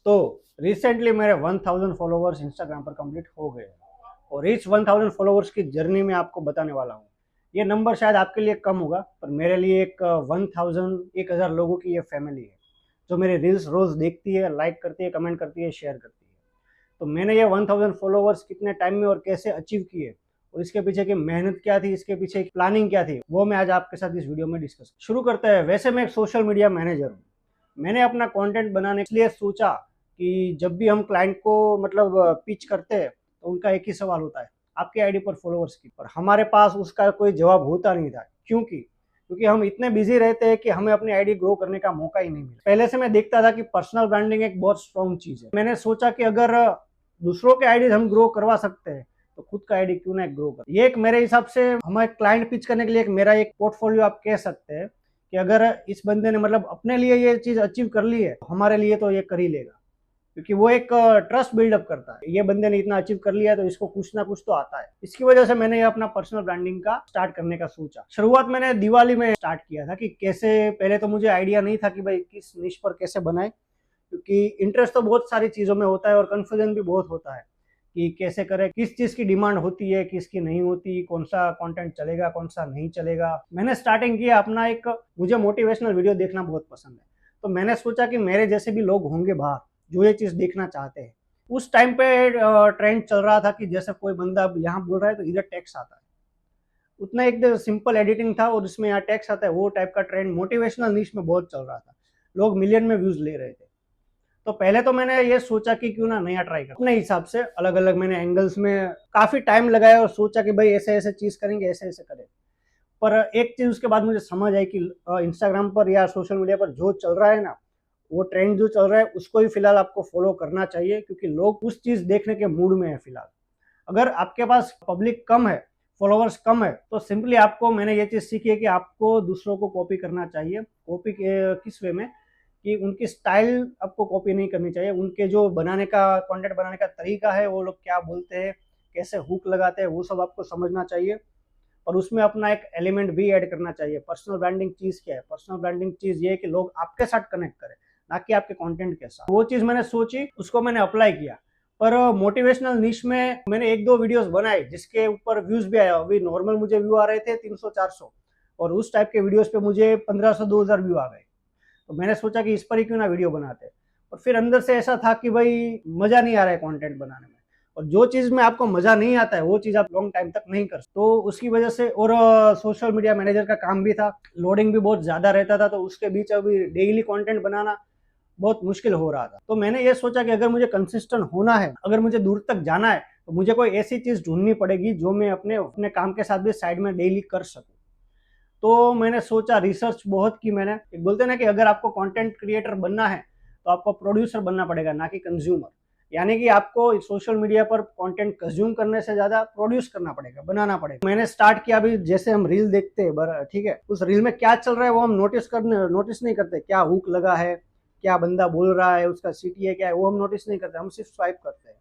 तो रिसेंटली मेरे 1000 followers Instagram पर कंप्लीट हो गए और इस 1000 फॉलोवर्स की जर्नी में आपको बताने वाला हूँ। ये नंबर शायद आपके लिए कम होगा पर मेरे लिए एक 1000 लोगों की ये फैमिली है जो मेरे रील्स रोज देखती है, लाइक करती है, कमेंट करती है, शेयर करती है। तो मैंने ये 1000 फॉलोवर्स कितने टाइम में और कैसे अचीव किए और इसके पीछे की मेहनत क्या थी, इसके पीछे की प्लानिंग क्या थी, वो मैं आज आपके साथ इस वीडियो में डिस्कस शुरू करते हैं। वैसे मैं एक सोशल मीडिया मैनेजर हूँ। मैंने अपना कंटेंट बनाने के लिए सोचा कि जब भी हम क्लाइंट को मतलब पिच करते हैं तो उनका एक ही सवाल होता है, आपके आईडी पर फॉलोवर्स की। पर हमारे पास उसका कोई जवाब होता नहीं था। क्योंकि हम इतने बिजी रहते हैं कि हमें अपनी आईडी ग्रो करने का मौका ही नहीं मिला। पहले से मैं देखता था कि पर्सनल ब्रांडिंग एक बहुत स्ट्रॉन्ग चीज है। मैंने सोचा कि अगर दूसरों के आईडी हम ग्रो करवा सकते हैं तो खुद का आईडी क्यों ना ग्रो कर। ये एक मेरे हिसाब से हमारे क्लाइंट पिच करने के लिए एक मेरा एक पोर्टफोलियो आप कह सकते हैं कि अगर इस बंदे ने मतलब अपने लिए ये चीज अचीव कर ली है, हमारे लिए तो ये कर ही लेगा। क्योंकि वो एक ट्रस्ट बिल्डअप करता है, ये बंदे ने इतना अचीव कर लिया है तो इसको कुछ ना कुछ तो आता है। इसकी वजह से मैंने ये अपना पर्सनल ब्रांडिंग का स्टार्ट करने का सोचा। शुरुआत मैंने दिवाली में स्टार्ट किया था कि कैसे, पहले तो मुझे आइडिया नहीं था कि भाई किस निश पर कैसे बनाए, क्योंकि इंटरेस्ट तो बहुत सारी चीजों में होता है और कंफ्यूजन भी बहुत होता है कि कैसे करें, किस चीज की डिमांड होती है, किसकी नहीं होती, कौन सा कंटेंट चलेगा, कौन सा नहीं चलेगा। मैंने स्टार्टिंग किया अपना एक, मुझे मोटिवेशनल वीडियो देखना बहुत पसंद है। तो मैंने सोचा कि मेरे जैसे भी लोग होंगे बाहर जो ये चीज देखना चाहते हैं। उस टाइम पे ट्रेंड चल रहा था कि जैसे कोई बंदा यहाँ बोल रहा है तो इधर टेक्स्ट आता है, उतना एक सिंपल एडिटिंग था और इसमें यहाँ टेक्स्ट आता है, वो टाइप का ट्रेंड मोटिवेशनल निश में बहुत चल रहा था। लोग मिलियन में व्यूज ले रहे थे। तो पहले तो मैंने ये सोचा कि क्यों ना नया ट्राई कर, अपने हिसाब से अलग अलग मैंने एंगल्स में काफी टाइम लगाया और सोचा कि भाई ऐसे ऐसे चीज करेंगे, ऐसे ऐसे करें। पर एक चीज उसके बाद मुझे समझ आई कि इंस्टाग्राम पर या सोशल मीडिया पर जो चल रहा है ना, वो ट्रेंड जो चल रहा है उसको ही फिलहाल आपको फॉलो करना चाहिए, क्योंकि लोग उस चीज देखने के मूड में है फिलहाल। अगर आपके पास पब्लिक कम है, फॉलोवर्स कम है, तो सिंपली आपको, मैंने ये चीज सीखी है कि आपको दूसरों को कॉपी करना चाहिए। कॉपी किस वे में, कि उनकी स्टाइल आपको कॉपी नहीं करनी चाहिए। उनके जो बनाने का, कंटेंट बनाने का तरीका है, वो लोग क्या बोलते हैं, कैसे हुक लगाते हैं, वो सब आपको समझना चाहिए। और उसमें अपना एक एलिमेंट भी ऐड करना चाहिए। पर्सनल ब्रांडिंग चीज क्या है? पर्सनल ब्रांडिंग चीज ये है कि लोग आपके साथ कनेक्ट करें, ना कि आपके कंटेंट के साथ। वो चीज मैंने सोची, उसको मैंने अप्लाई किया। पर मोटिवेशनल निश में मैंने एक दो वीडियोस बनाए जिसके ऊपर व्यूज भी आया। अभी नॉर्मल मुझे व्यू आ रहे थे 300-400, और उस टाइप के वीडियोस पे मुझे 1500-2000 व्यू आ गए। तो मैंने सोचा कि इस पर ही क्यों ना वीडियो बनाते। और फिर अंदर से ऐसा था कि भाई मजा नहीं आ रहा है कंटेंट बनाने में, और जो चीज में आपको मजा नहीं आता है वो चीज आप लॉन्ग टाइम तक नहीं कर सकते। तो उसकी वजह से, और सोशल मीडिया मैनेजर का काम भी था, लोडिंग भी बहुत ज्यादा रहता था, तो उसके बीच अभी डेली कंटेंट बनाना बहुत मुश्किल हो रहा था। तो मैंने ये सोचा कि अगर मुझे कंसिस्टेंट होना है, अगर मुझे दूर तक जाना है, तो मुझे कोई ऐसी चीज ढूंढनी पड़ेगी जो मैं अपने अपने काम के साथ भी साइड में डेली कर सकूं। तो मैंने सोचा, रिसर्च बहुत की मैंने। एक बोलते हैं ना कि अगर आपको कंटेंट क्रिएटर बनना है तो आपको प्रोड्यूसर बनना पड़ेगा, ना कि कंज्यूमर। यानी कि आपको सोशल मीडिया पर कंटेंट कंज्यूम करने से ज्यादा प्रोड्यूस करना पड़ेगा, बनाना पड़ेगा। मैंने स्टार्ट किया, अभी जैसे हम रील देखते हैं, ठीक है, उस रील में क्या चल रहा है वो हम नोटिस नहीं करते। क्या हुक लगा है, क्या बंदा बोल रहा है, उसका सीटीए क्या है, वो हम नोटिस नहीं करते, हम सिर्फ स्वाइप करते हैं।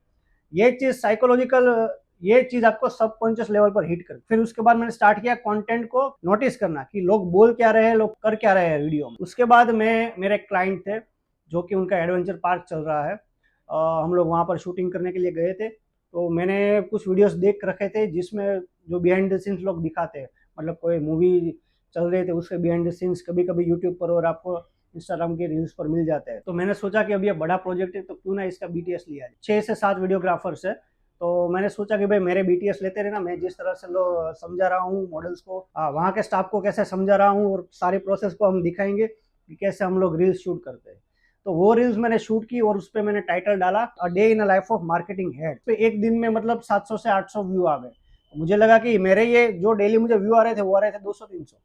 ये चीज साइकोलॉजिकल, ये चीज आपको सबकॉन्शियस लेवल पर हिट कर। फिर उसके बाद मैंने स्टार्ट किया कंटेंट को नोटिस करना कि लोग बोल क्या रहे हैं, लोग कर क्या रहे हैं वीडियो में। उसके बाद मैं, मेरे क्लाइंट थे जो कि उनका एडवेंचर पार्क चल रहा है, हम लोग वहाँ पर शूटिंग करने के लिए गए थे। तो मैंने कुछ वीडियोस देख रखे थे जिसमें जो बिहाइंड द सीन्स लोग दिखाते हैं, मतलब कोई मूवी चल रहे थे उसके बिहाइंड द सीन्स कभी कभी यूट्यूब पर और आपको इंस्टाग्राम के रील्स पर मिल जाते हैं। तो मैंने सोचा कि अब ये बड़ा प्रोजेक्ट है तो क्यों ना इसका बीटीएस लिया जाए। 6 से 7 वीडियोग्राफर्स है। तो मैंने सोचा कि भाई मेरे बीटीएस लेते रहे ना, मैं जिस तरह से समझा रहा हूँ मॉडल्स को, वहाँ के स्टाफ को कैसे समझा रहा हूँ, और सारी प्रोसेस को हम दिखाएंगे कि कैसे हम लोग रील्स शूट करते हैं। तो वो रील्स मैंने शूट की और उस पर मैंने टाइटल डाला, a day in a life of marketing head. तो एक दिन में मतलब 700 से 800 व्यू आ गए। तो मुझे लगा कि मेरे ये जो डेली मुझे व्यू आ रहे थे वो आ रहे थे 200-300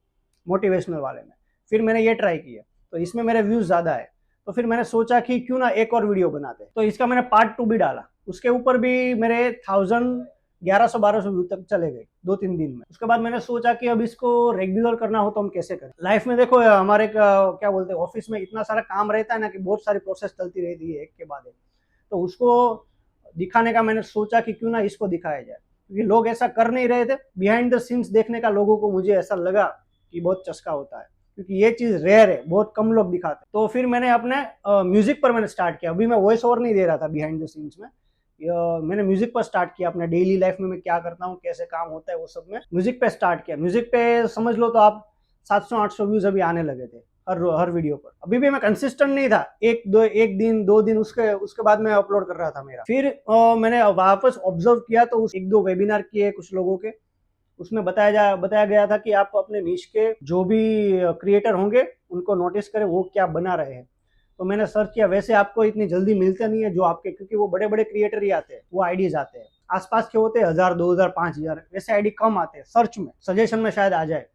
मोटिवेशनल वाले में। फिर मैंने ये ट्राई किया तो इसमें मेरे व्यूज ज्यादा है। तो फिर मैंने सोचा कि क्यों ना एक और वीडियो बनाते। तो इसका मैंने पार्ट 2 भी डाला, उसके ऊपर भी मेरे 1100-1200 व्यू तक चले गए 2-3 दिन में। उसके बाद मैंने सोचा कि अब इसको रेगुलर करना हो तो हम कैसे करें। लाइफ में देखो, हमारे क्या बोलते हैं, ऑफिस में इतना सारा काम रहता है ना कि बहुत सारी प्रोसेस चलती रहती है एक के बाद एक। तो उसको दिखाने का मैंने सोचा कि क्यों ना इसको दिखाया जाए, क्योंकि लोग ऐसा कर नहीं रहे थे। बिहाइंड द सीन्स देखने का लोगों को, मुझे ऐसा लगा कि बहुत चस्का होता है, क्योंकि ये चीज़ रेयर है, बहुत कम लोग दिखाते हैं। तो फिर मैंने अपने म्यूजिक पर मैंने स्टार्ट किया। अभी मैं वॉइस ओवर नहीं दे रहा था बिहाइंड द सीन्स में, मैंने म्यूजिक पर स्टार्ट किया। अपने डेली लाइफ में मैं क्या करता हूँ, कैसे काम होता है, वो सब मैं म्यूजिक पे स्टार्ट किया। म्यूजिक पे समझ लो तो आप 700-800 व्यूज अभी आने लगे थे हर वीडियो पर। अभी भी मैं कंसिस्टेंट नहीं था, एक दिन 2 दिन उसके बाद मैं अपलोड कर रहा था मेरा। फिर मैंने वापस ऑब्जर्व किया तो उस 1-2 वेबिनार किए कुछ लोगों के, उसमें बताया गया था कि आप अपने निश के जो भी क्रिएटर होंगे उनको नोटिस करें वो क्या बना रहे हैं। तो मैंने सर्च किया। वैसे आपको इतनी जल्दी मिलते नहीं है जो आपके, क्योंकि वो बड़े बड़े क्रिएटर ही आते हैं, वो आईडीज आते हैं आसपास के होते हैं 1000, 2000, 5000, वैसे आईडी कम आते हैं सर्च में, सजेशन में शायद आ जाए।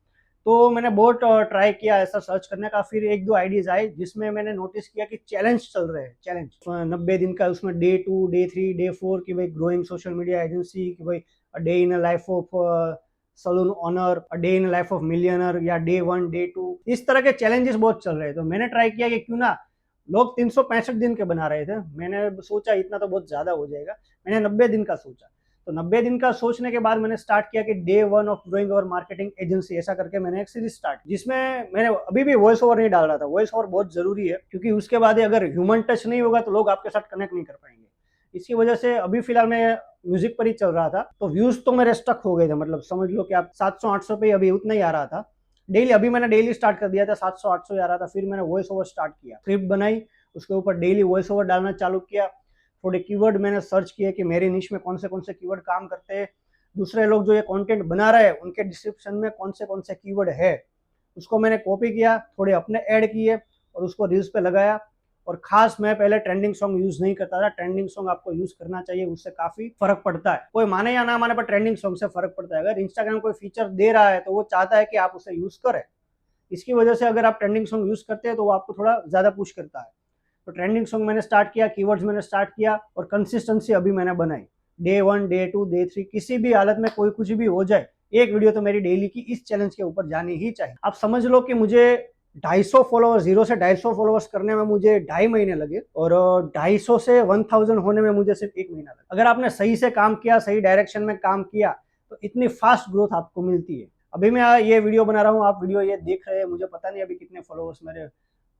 तो मैंने बहुत ट्राई किया ऐसा सर्च करने का। फिर 1-2 आईडीज आए जिसमें मैंने नोटिस किया कि चैलेंज चल रहे हैं, चैलेंज 90 दिन का, उसमें डे 2, डे 3, डे 4 की भाई ग्रोइंग सोशल मीडिया एजेंसी, कि भाई day in life of salon owner, day in life of millionaire, या डे 1, डे 2, इस तरह के चैलेंजेस बहुत चल रहे हैं। तो मैंने ट्राई किया कि क्यों ना, लोग 365 दिन के बना रहे थे, मैंने सोचा इतना तो बहुत ज्यादा हो जाएगा, मैंने 90 दिन का सोचा। तो 90 दिन का सोचने के बाद मैंने स्टार्ट किया कि day 1 of growing our marketing agency, ऐसा करके मैंने एक सीरीज स्टार्ट, जिसमें मैंने अभी भी वॉइस ओवर नहीं डाल रहा था। वॉइस ओवर बहुत जरूरी है, क्योंकि उसके बाद अगर ह्यूमन टच नहीं होगा तो लोग आपके साथ कनेक्ट नहीं कर पाएंगे। इसकी वजह से अभी फिलहाल मैं म्यूजिक पर ही चल रहा था। तो व्यूज तो मेरे स्टक हो गए थे, मतलब समझ लो कि आप 700-800 पे अभी उतना ही आ रहा था डेली। अभी मैंने डेली स्टार्ट कर दिया था, 700-800 आ रहा था। फिर मैंने वॉइस ओवर स्टार्ट किया, स्क्रिप्ट बनाई, उसके ऊपर डेली वॉइस ओवर डालना चालू किया। थोड़े कीवर्ड मैंने सर्च किए कि मेरे निश में कौन से कीवर्ड काम करते हैं, दूसरे लोग जो ये कंटेंट बना रहे हैं उनके डिस्क्रिप्शन में कौन से कीवर्ड है, उसको मैंने कॉपी किया, थोड़े अपने ऐड किए और उसको रील्स पे लगाया। और खास मैं पहले ट्रेंडिंग सॉन्ग यूज नहीं करता था। ट्रेंडिंग सॉन्ग आपको यूज करना चाहिए, उससे काफी फर्क पड़ता है। कोई माने या ना माने पर ट्रेंडिंग सॉन्ग से फर्क पड़ता है। अगर इंस्टाग्राम कोई फीचर दे रहा है तो वो चाहता है कि आप उसे यूज करें। इसकी वजह से अगर आप ट्रेंडिंग सॉन्ग यूज करते हैं तो वो आपको थोड़ा ज्यादा पुश करता है। तो ट्रेंडिंग सॉन्ग मैंने स्टार्ट किया, कीवर्ड्स मैंने स्टार्ट किया, और कंसिस्टेंसी अभी मैंने बनाई। डे 1, डे 2, डे 3, किसी भी हालत में कोई कुछ भी हो जाए, एक वीडियो तो मेरी डेली की इस चैलेंज के ऊपर जानी ही चाहिए। आप समझ लो कि मुझे 250 फॉलोअर्स, 0 से 250 फॉलोअर्स करने में मुझे 2.5 महीने लगे, और 250 से 1000 होने में मुझे सिर्फ 1 महीना लगा। अगर आपने सही से काम किया, सही डायरेक्शन में काम किया, तो इतनी फास्ट ग्रोथ आपको मिलती है। अभी मैं ये वीडियो बना रहा हूँ, आप वीडियो ये देख रहे हैं, मुझे पता नहीं अभी कितने फॉलोअर्स मेरे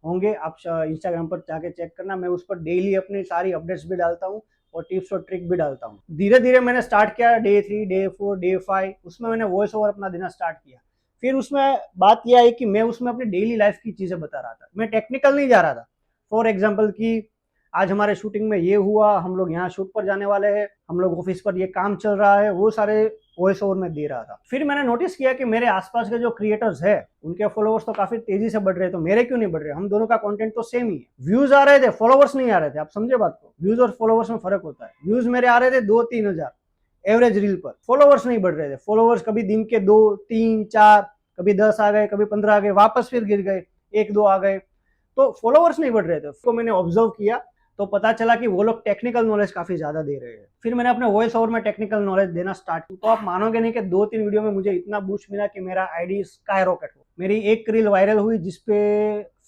होंगे। आप इंस्टाग्राम पर जाके चेक करना, मैं उस पर डेली अपनी सारी अपडेट्स भी डालता हूँ और टिप्स और ट्रिक भी डालता हूँ। धीरे धीरे मैंने स्टार्ट किया, डे 3, डे 4, डे 5, उसमें मैंने वॉइस ओवर अपना देना स्टार्ट किया। फिर उसमें बात यह है कि मैं उसमें अपनी डेली लाइफ की चीजें बता रहा था, मैं टेक्निकल नहीं जा रहा था। फॉर एग्जाम्पल कि आज हमारे शूटिंग में ये हुआ, हम लोग यहाँ शूट पर जाने वाले हैं, हम लोग ऑफिस पर ये काम चल रहा है, वो सारे वॉइस ओवर में दे रहा था। फिर मैंने नोटिस किया कि मेरे आसपास के जो क्रिएटर्स है उनके फॉलोअर्स तो काफी तेजी से बढ़ रहे हैं, तो मेरे क्यों नहीं बढ़ रहे? हम दोनों का कंटेंट तो सेम ही है। व्यूज आ रहे थे, फॉलोअर्स नहीं आ रहे थे। आप समझे बात को, व्यूज और फॉलोअर्स में फर्क होता है। व्यूज मेरे आ रहे थे 2-3 हजार एवरेज रील पर, फॉलोअर्स नहीं बढ़ रहे थे। फॉलोअर्स कभी दिन के 2-3-4, कभी 10 आ गए, कभी 15 आ गए, वापस फिर गिर गए, 1-2 आ गए, तो फॉलोअर्स नहीं बढ़ रहे थे। उसको मैंने ऑब्जर्व किया तो पता चला कि वो लोग टेक्निकल नॉलेज काफी ज्यादा दे रहे हैं। फिर मैंने अपने वॉइस ओवर में टेक्निकल नॉलेज देना स्टार्ट किया। तो आप मानोगे नहीं कि 2-3 वीडियो में मुझे इतना बूस्ट मिला कि मेरा आईडी स्काई रॉकेट हो। मेरी एक रील वायरल हुई जिसपे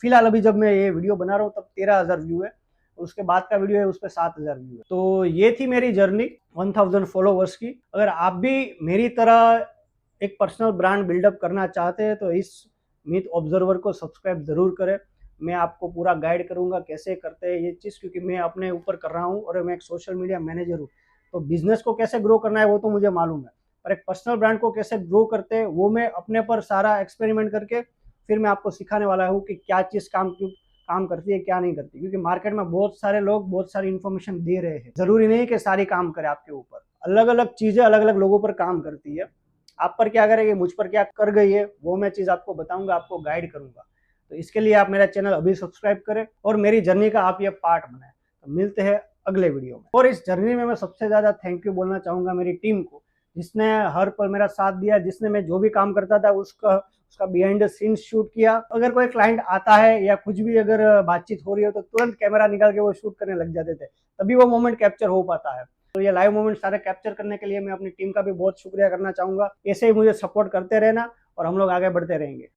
फिलहाल अभी जब मैं ये वीडियो बना रहा हूँ तब 13,000 व्यू है, उसके बाद का वीडियो है उस पर 7,000 व्यू है। तो ये थी मेरी जर्नी 1000 फॉलोवर्स की। अगर आप भी मेरी तरह एक पर्सनल ब्रांड बिल्डअप करना चाहते हैं तो इस मिथ ऑब्जर्वर को सब्सक्राइब जरूर करें। मैं आपको पूरा गाइड करूंगा कैसे करते हैं ये चीज़, क्योंकि मैं अपने ऊपर कर रहा हूँ और मैं एक सोशल मीडिया मैनेजर हूँ। तो बिजनेस को कैसे ग्रो करना है वो तो मुझे मालूम है, पर एक पर्सनल ब्रांड को कैसे ग्रो करते हैं वो मैं अपने पर सारा एक्सपेरिमेंट करके फिर मैं आपको सिखाने वाला हूँ कि क्या चीज़ काम करती है, क्या नहीं करती। क्योंकि मार्केट में बहुत सारे लोग बहुत सारी इन्फॉर्मेशन दे रहे हैं, जरूरी नहीं कि सारी काम करे आपके ऊपर। अलग अलग चीज़ें अलग अलग लोगों पर काम करती है। आप पर क्या करेगी, मुझ पर क्या कर गई है, वो मैं चीज़ आपको बताऊंगा, आपको गाइड करूंगा। तो इसके लिए आप मेरा चैनल अभी सब्सक्राइब करें और मेरी जर्नी का आप ये पार्ट बनाएं। तो मिलते हैं अगले वीडियो में। और इस जर्नी में मैं सबसे ज़्यादा थैंक यू बोलना चाहूँगा मेरी टीम को, जिसने हर पल मेरा साथ दिया, जिसने मैं जो भी काम करता था उसका बिहाइंड द सीन्स शूट किया। अगर कोई क्लाइंट आता है या कुछ भी अगर बातचीत हो रही हो तो तुरंत कैमरा निकाल के वो शूट करने लग जाते थे, तभी वो मोमेंट कैप्चर हो पाता है। तो ये लाइव मोमेंट सारे कैप्चर करने के लिए मैं अपनी टीम का भी बहुत शुक्रिया करना चाहूँगा। ऐसे ही मुझे सपोर्ट करते रहना और हम लोग आगे बढ़ते रहेंगे।